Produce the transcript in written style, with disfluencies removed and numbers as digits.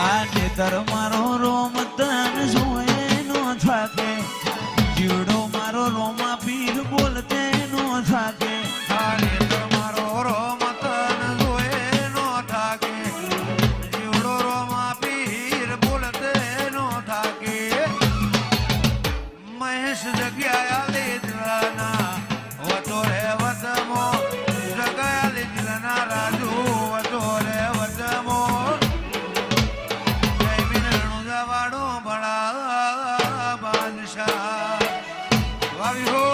નેતર મારો રોમ તન જોએ નો થાકે જીવડો મારો રોમા પીર બોલતે નો થાકે નેતર મારો રોમ તન જોએ નો થાકે જીવડો રોમા પીર બોલતે નો થાકે મહેશ જગ્યા લીધલાના વતો રે વતમો જગ્યા લીધલાના રાજુ વતો રે વતમો જય વિનરણું જવાડો બળા બાદશાહ વાવી હો